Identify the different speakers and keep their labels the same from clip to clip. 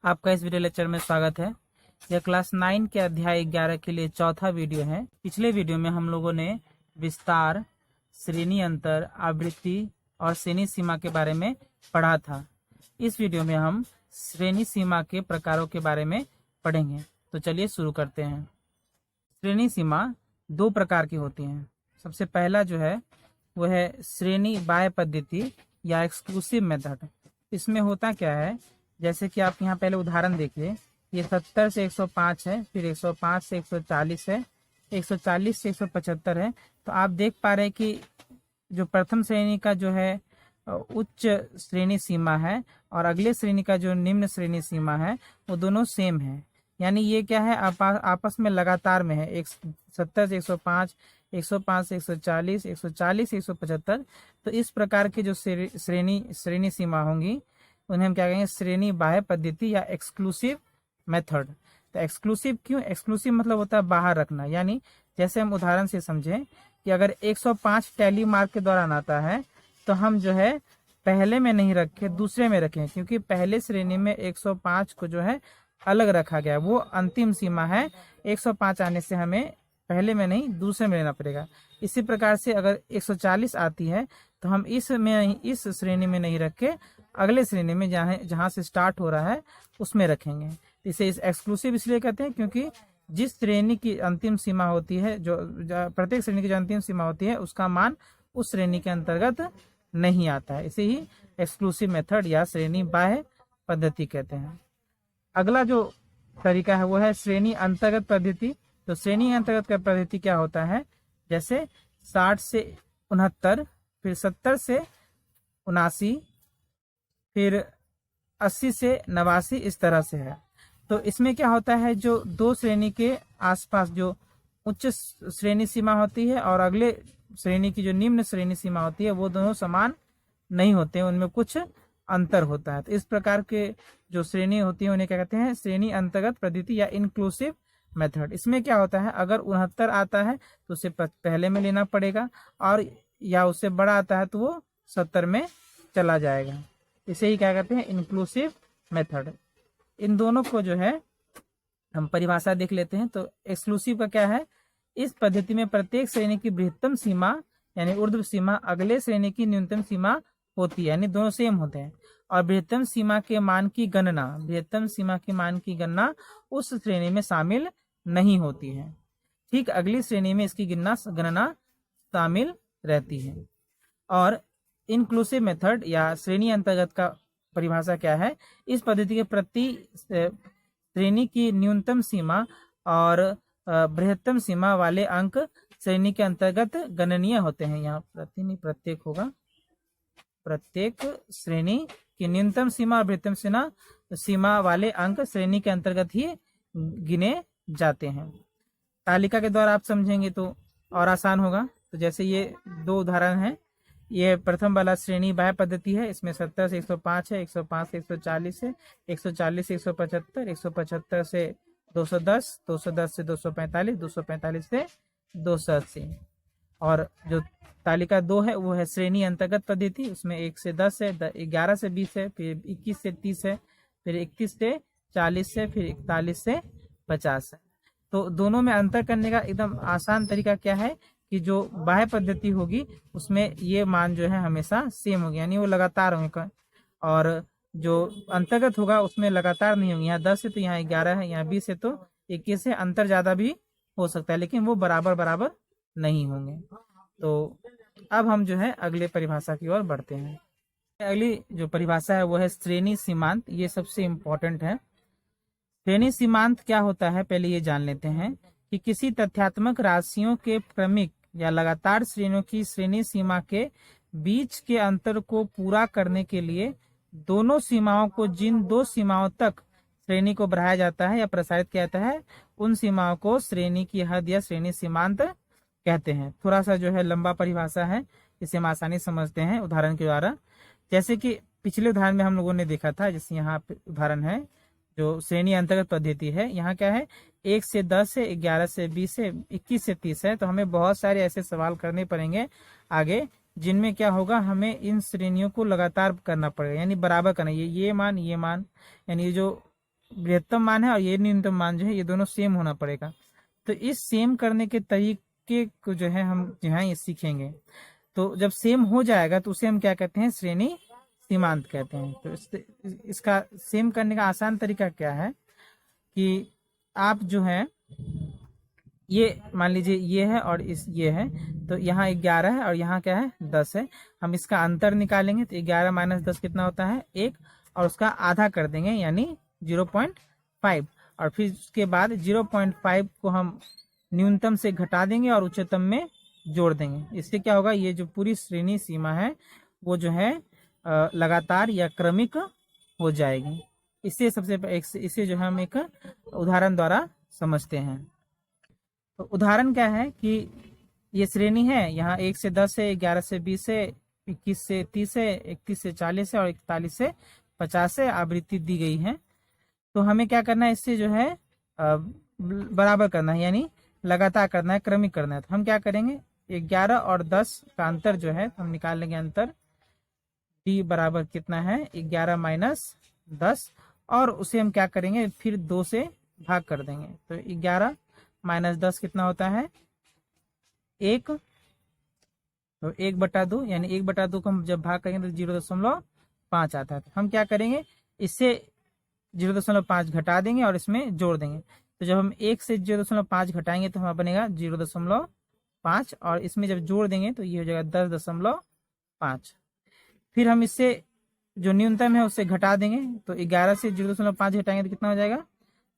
Speaker 1: आपका इस video lecture में स्वागत है। यह क्लास 9 के अध्याय 11 के लिए चौथा वीडियो है। पिछले वीडियो में हम लोगों ने विस्तार, श्रेणी अंतर, आवृत्ति और श्रेणी सीमा के बारे में पढ़ा था। इस वीडियो में हम श्रेणी सीमा के प्रकारों के बारे में पढ़ेंगे। तो चलिए शुरू करते हैं। श्रेणी सीमा दो प्रकार की होती हैं। सबसे पहला जो है वो है श्रेणी बाह्य पद्धति या एक्सक्लूसिव मेथड। इसमें होता क्या है, जैसे कि आप यहाँ पहले उदाहरण देखिए, ये 70 से 105 है, फिर 105 से 140 है, 140 से 175 है। तो आप देख पा रहे हैं कि जो प्रथम श्रेणी का जो है उच्च श्रेणी सीमा है और अगले श्रेणी का जो निम्न श्रेणी सीमा है वो दोनों सेम है। यानी ये क्या है, आपस में लगातार में है। 70 से 105, 105 से 140, 140 से 175। तो इस प्रकार के जो श्रेणी सीमा होंगी उन्हें हम क्या कहेंगे, श्रेणी बाह्य पद्धति या एक्सक्लूसिव मेथड। तो एक्सक्लूसिव क्यों? एक्सक्लूसिव मतलब होता है बाहर रखना। यानी जैसे हम उदाहरण से समझें कि अगर 105 टैली मार्क के दौरान आता है तो हम जो है पहले में नहीं रखे, दूसरे में रखें, क्योंकि पहले श्रेणी में 105 को जो है अलग रखा गया, वो अंतिम सीमा है। 105 आने से हमें पहले में नहीं दूसरे में लेना पड़ेगा। इसी प्रकार से अगर 140 आती है तो हम इस श्रेणी में नहीं रख के अगले श्रेणी में जहां से स्टार्ट हो रहा है उसमें रखेंगे। इसे एक्सक्लूसिव इसलिए कहते हैं क्योंकि जिस श्रेणी की अंतिम सीमा होती है, जो प्रत्येक श्रेणी की जो अंतिम सीमा होती है उसका मान उस श्रेणी के अंतर्गत नहीं आता है। इसे ही एक्सक्लूसिव मेथड या श्रेणी बाह्य पद्धति कहते हैं। अगला जो तरीका है वो है श्रेणी अंतर्गत पद्धति। तो श्रेणी अंतर्गत का पद्धति क्या होता है, जैसे 60 से 69, फिर 70 से 79, फिर 80 से 89, इस तरह से है। तो इसमें क्या होता है, जो दो श्रेणी के आसपास जो उच्च श्रेणी सीमा होती है और अगले श्रेणी की जो निम्न श्रेणी सीमा होती है वो दोनों समान नहीं होते हैं, उनमें कुछ अंतर होता है। तो इस प्रकार के जो श्रेणी होती है उन्हें क्या कहते हैं, श्रेणी अंतर्गत पद्धति या इंक्लूसिव मेथड। इसमें क्या होता है, अगर 69 आता है तो उसे पहले में लेना पड़ेगा, और या उससे बड़ा आता है तो वो 70 में चला जाएगा। इसे ही क्या कहते हैं, इंक्लूसिव मेथड। इन दोनों को जो है हम परिभाषा देख लेते हैं। तो एक्सक्लूसिव का क्या है, इस पद्धति में प्रत्येक श्रेणी की बृहत्तम सीमा यानी ऊर्ध्व सीमा अगले श्रेणी की न्यूनतम सीमा होती है, यानी दोनों सेम होते हैं। और बृहत्तम सीमा के मान की गणना उस श्रेणी में शामिल नहीं होती है। ठीक अगली श्रेणी में इसकी गणना शामिल रहती है। और इंक्लूसिव मेथड या श्रेणी अंतर्गत का परिभाषा क्या है, इस पद्धति के प्रति श्रेणी की न्यूनतम सीमा और बृहत्तम सीमा वाले अंक श्रेणी के अंतर्गत गणनीय होते हैं। यहाँ प्रति नहीं प्रत्येक होगा, प्रत्येक श्रेणी की न्यूनतम सीमा और बृहत्तम सीमा वाले अंक श्रेणी के अंतर्गत ही गिने जाते हैं। तालिका के द्वारा आप समझेंगे तो और आसान होगा। तो जैसे ये दो उदाहरण हैं, ये प्रथम वाला श्रेणी बाह्य पद्धति है, इसमें 70 से 105 है, 105 से 140 है, 140 से 175, 175 से 210, 210 से 245, 245 से 280। और जो तालिका 2 है वो है श्रेणी अंतर्गत पद्धति, उसमें 1 से 10 है, 11 से 20 है, फिर 21 से 30 है, फिर 31 से 40 है, फिर 41 से 50 है। तो दोनों में अंतर करने का एकदम आसान तरीका क्या है कि जो बाह्य पद्धति होगी उसमें ये मान जो है हमेशा सेम होगी, यानी वो लगातार होंगे, और जो अंतर्गत होगा उसमें लगातार नहीं होंगे। यहाँ 10 है तो यहाँ 11 है, यहाँ 20 है तो 21 है। अंतर ज्यादा भी हो सकता है लेकिन वो बराबर नहीं होंगे। तो अब हम जो है अगले परिभाषा की ओर बढ़ते हैं। अगली जो परिभाषा है वो है श्रेणी सीमांत। ये सबसे इम्पोर्टेंट है। श्रेणी सीमांत क्या होता है, पहले ये जान लेते हैं कि किसी तथ्यात्मक राशियों के क्रमिक या लगातार श्रेणियों की श्रेणी सीमा के बीच के अंतर को पूरा करने के लिए दोनों सीमाओं को, जिन दो सीमाओं तक श्रेणी को बढ़ाया जाता है या प्रसारित किया जाता है, उन सीमाओं को श्रेणी की हद या श्रेणी सीमांत कहते हैं। थोड़ा सा जो है लंबा परिभाषा है, इसे हम आसानी समझते हैं उदाहरण के द्वारा। जैसे कि पिछले उदाहरण में हम लोगों ने देखा था, जैसे यहाँ उदाहरण है जो श्रेणी अंतर्गत पद्धति है, यहाँ क्या है 1 से 10 है, 11 से 20 है, 21 से 30 है। तो हमें बहुत सारे ऐसे सवाल करने पड़ेंगे आगे, जिनमें क्या होगा, हमें इन श्रेणियों को लगातार करना पड़ेगा, यानी बराबर करना। ये मान, यानी ये जो बृहत्तम मान है और ये न्यूनतम मान जो है ये दोनों सेम होना पड़ेगा। तो इस सेम करने के तरीके को जो है हम जो है ये सीखेंगे। तो जब सेम हो जाएगा तो उसे हम क्या कहते हैं, श्रेणी सीमांत कहते हैं। तो इसका सेम करने का आसान तरीका क्या है कि आप जो है ये मान लीजिए ये है और इस ये है, तो यहाँ 11 है और यहाँ क्या है 10 है। हम इसका अंतर निकालेंगे तो 11 माइनस 10 कितना होता है 1, और उसका आधा कर देंगे यानी 0.5, और फिर उसके बाद 0.5 को हम न्यूनतम से घटा देंगे और उच्चतम में जोड़ देंगे। इससे क्या होगा, ये जो पूरी श्रेणी सीमा है वो जो है लगातार या क्रमिक हो जाएगी। इससे इसे जो है हम एक उदाहरण द्वारा समझते हैं। तो उदाहरण क्या है कि ये श्रेणी है, यहाँ 1 से 10 है, 11 से 20 है, 21 से 30 है, 31 से 40 है और 41 से 50 है, आवृत्ति दी गई है। तो हमें क्या करना है, इससे जो है बराबर करना है, यानी लगातार करना है, क्रमिक करना है। तो हम क्या करेंगे, 11 और 10 का अंतर जो है हम निकाल लेंगे। अंतर डी बराबर कितना है 11 माइनस 10, और उसे हम क्या करेंगे फिर 2 से भाग कर देंगे। तो 11 माइनस 10 कितना होता है 1, तो 1/2, यानी 1/2 को हम जब भाग करेंगे तो 0.5 आता है। तो हम क्या करेंगे, इससे 0.5 घटा देंगे और इसमें जोड़ देंगे। तो जब हम 1 से 0.5 घटाएंगे तो हमारा बनेगा 0.5, और इसमें जब जोड़ देंगे तो ये हो जाएगा 10.5। फिर हम इससे जो न्यूनतम है उससे घटा देंगे। तो 11 से 0.5 घटाएंगे तो कितना हो जाएगा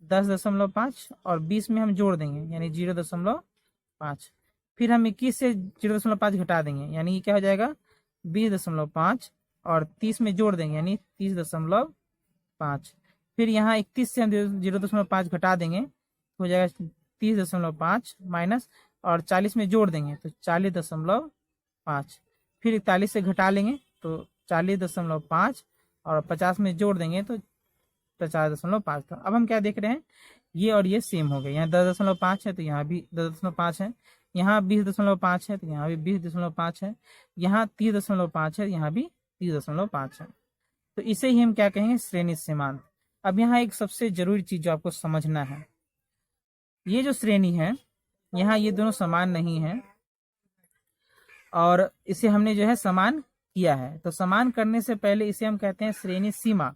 Speaker 1: 10.5, और 20 में हम जोड़ देंगे यानी 0.5। फिर हम 21 से 0.5 घटा देंगे यानी क्या हो जाएगा 20.5, और 30 में जोड़ देंगे यानी 30.5। फिर यहाँ 31 से हम 0.5 घटा देंगे तो हो जाएगा 30.5 माइनस, और 40 में जोड़ देंगे तो 40.5। फिर 41 से घटा लेंगे तो 40.5, और 50 में जोड़ देंगे तो 50.5। तो अब हम क्या देख रहे हैं, ये और ये सेम हो गए। यहाँ 10.5 है तो यहाँ भी 10.5 है, यहाँ 20.5 है तो यहाँ भी 20.5 है, यहाँ 30.5 है, यहाँ भी 30.5 है। तो इसे ही हम क्या कहेंगे, श्रेणी सीमांत। अब यहाँ एक सबसे जरूरी चीज जो आपको समझना है, ये जो श्रेणी है यहाँ ये दोनों समान नहीं है, और इसे हमने जो है समान किया है। तो समान करने से पहले इसे हम कहते हैं श्रेणी सीमा।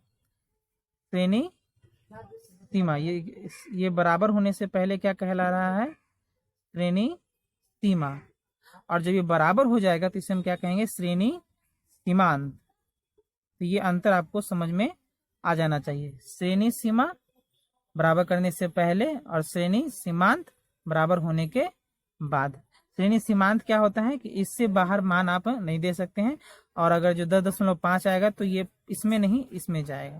Speaker 1: श्रेणी सीमा ये बराबर होने से पहले क्या कहला रहा है, श्रेणी सीमा। और जब ये बराबर हो जाएगा तो इसे हम क्या कहेंगे, श्रेणी सीमांत। तो ये अंतर आपको समझ में आ जाना चाहिए, श्रेणी सीमा बराबर करने से पहले और श्रेणी सीमांत बराबर होने के बाद। श्रेणी सीमांत क्या होता है कि इससे बाहर मान आप नहीं दे सकते हैं, और अगर जो 10.5 आएगा तो ये इसमें नहीं इसमें जाएगा।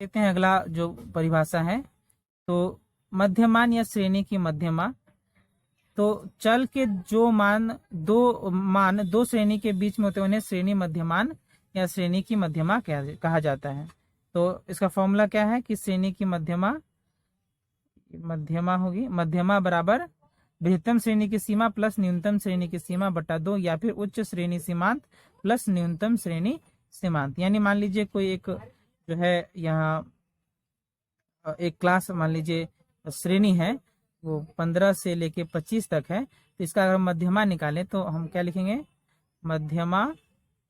Speaker 1: देखते हैं अगला जो परिभाषा है, तो मध्यमान या श्रेणी की मध्यमा। तो चल के जो मान दो श्रेणी के बीच में होते हैं उन्हें श्रेणी मध्यमान या श्रेणी की मध्यमा कहा जाता है। तो इसका फॉर्मूला क्या है कि श्रेणी की मध्यमा होगी, मध्यमा बराबर बृहत्तम श्रेणी की सीमा प्लस न्यूनतम श्रेणी की सीमा बटा 2, या फिर उच्च श्रेणी सीमांत प्लस न्यूनतम श्रेणी सीमांत। यानी मान लीजिए कोई एक जो है यहाँ एक क्लास मान लीजिए श्रेणी है वो 15 से लेके 25 तक है, तो इसका अगर मध्यमा निकालें तो हम क्या लिखेंगे, मध्यमा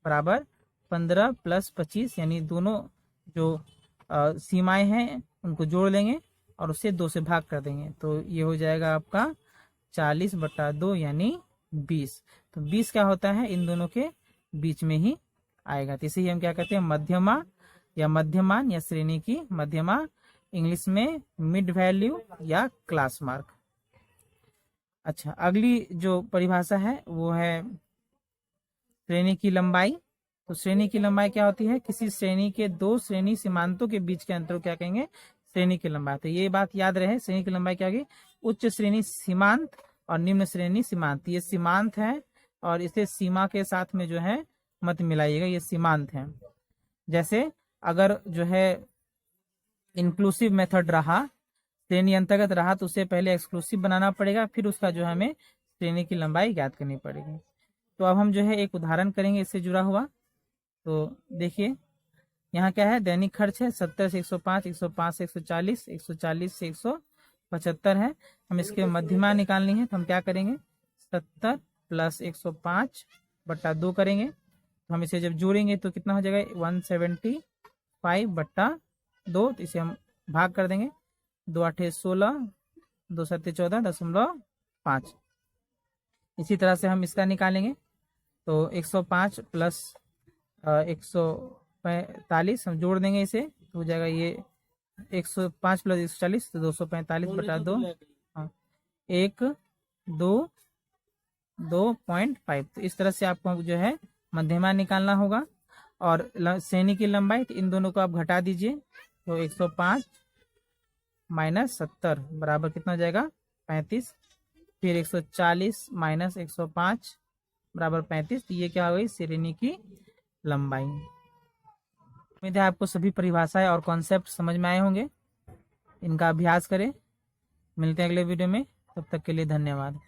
Speaker 1: बराबर 15 + 25, यानी दोनों जो सीमाएं हैं उनको जोड़ लेंगे और उससे 2 से भाग कर देंगे। तो ये हो जाएगा आपका 40/2 यानी 20। तो 20 क्या होता है, इन दोनों के बीच में ही आएगा। तो इसे ही हम क्या कहते हैं, मध्यमा या मध्यमान या श्रेणी की मध्यमा, इंग्लिश में मिड वैल्यू या क्लास मार्क। अच्छा, अगली जो परिभाषा है वो है श्रेणी की लंबाई। तो श्रेणी की लंबाई क्या होती है, किसी श्रेणी के 2 श्रेणी सीमांतों के बीच के अंतर को क्या कहेंगे, श्रेणी की लंबाई। तो ये बात याद रहे, श्रेणी की लंबाई क्या होगी, उच्च श्रेणी सीमांत और निम्न श्रेणी सीमांत। ये सीमांत है और इसे सीमा के साथ में जो है मत मिलाइएगा, ये सीमांत है। जैसे अगर जो है इंक्लूसिव मेथड रहा, श्रेणी अंतर्गत रहा, तो उसे पहले एक्सक्लूसिव बनाना पड़ेगा, फिर उसका जो है हमें श्रेणी की लंबाई ज्ञात करनी पड़ेगी। तो अब हम जो है एक उदाहरण करेंगे इससे जुड़ा हुआ। तो देखिए, यहाँ क्या है, दैनिक खर्च है 70 से 105, 105 से 140, 140 से 175 है। हम इसके मध्यमा निकालनी है, तो हम क्या करेंगे, 70 प्लस 105 बट्टा 2 करेंगे। तो हम इसे जब जोड़ेंगे तो कितना हो जाएगा, 175 बट्टा 2, तो इसे हम भाग कर देंगे, 2 8 16, 2 7 14.5। इसी तरह से हम इसका निकालेंगे, तो 105 प्लस 145 हम जोड़ देंगे इसे, तो हो जाएगा ये 105 प्लस 140, तो 245 बटा 2, हाँ 2.5। तो इस तरह से आपको जो है मध्यमा निकालना होगा। और श्रेणी की लंबाई, तो इन दोनों को आप घटा दीजिए, तो 105 माइनस 70 बराबर कितना हो जाएगा, 35। फिर 140 माइनस 105 बराबर 35। तो ये क्या हो गई, श्रेणी की लंबाई। उम्मीद है आपको सभी परिभाषाएं और कॉन्सेप्ट समझ में आए होंगे। इनका अभ्यास करें। मिलते हैं अगले वीडियो में, तब तक के लिए धन्यवाद।